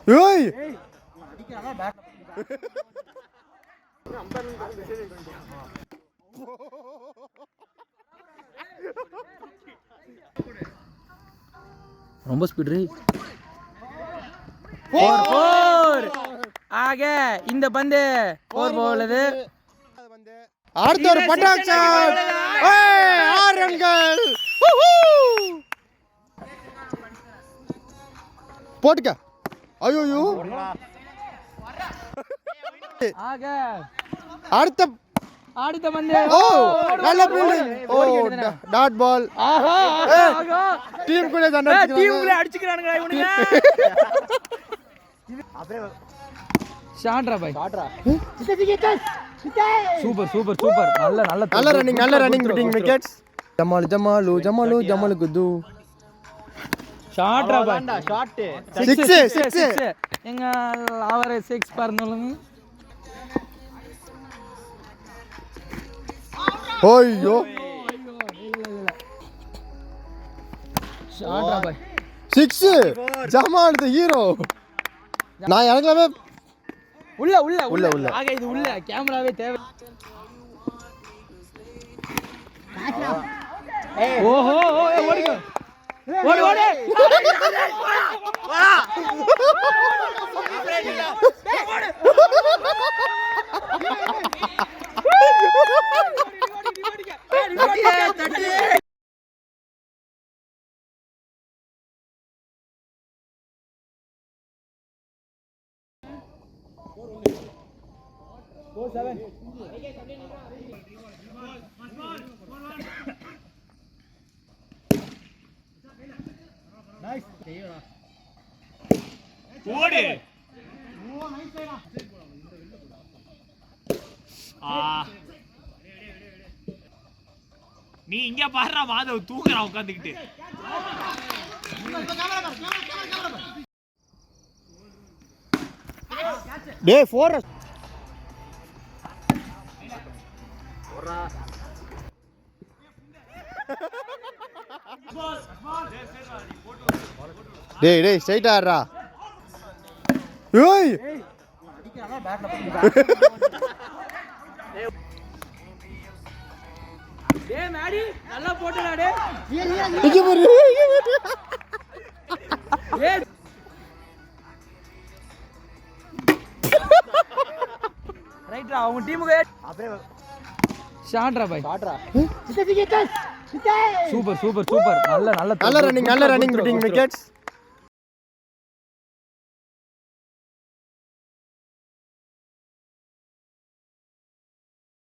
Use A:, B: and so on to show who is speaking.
A: ஏய்
B: ரொம்ப ஸ்பீட் ரே 4 ஆக இந்த பந்து 4 போலது
A: அடுத்த ஒரு பட்டாக் ஷாட் ஏய் 6 ரன்கள் போடுங்க ஐயோ
B: ஆக
A: அடுத்த
B: பந்து
A: ஓ நல்ல ஃபீல்டிங் ஓ டாட் பால்
B: ஆஹா
A: டீம் கூட சண்டை
B: அடிச்சுக்கறானுங்க இவனுங்க அப்படியே ஷாட்ரா பாய் சூப்பர் நல்ல
A: ரன்னிங் பிட்டிங் விக்கெட்ஸ் ஜமாலு குது
B: ஷாட்ரா பாய்
C: ஷாட்
A: 6
B: எங்க அவரே 6 பறந்துங்க
A: ஓய்யோ
B: ஷாட்ரா பாய்
A: 6 ஜமால் தி ஹீரோ நான் இறங்கலாமே
B: உள்ள ஆக இது உள்ள கேமராவே தேவை ஓஹோ ஓடுங்க ஓடு
C: ஓடு நீ இங்க பாடுறா மாதவ் தூங்குறான் உட்காந்துக்கிட்டு
A: டே 4 டேய் ஸ்ட்ரைட் ஆடுறா ஏய் அடிக்கறானே பேட்ல
B: டேய் மேடி நல்லா போடுடா டேய்
A: இங்க பாரு
B: ஏய் ரைட்ரா அவங்க டீமுக்கு அப்படியே ஷாட்ரா பாய் சூப்பர் நல்ல
A: ரன்னிங் பிட்டிங் விக்கெட்ஸ்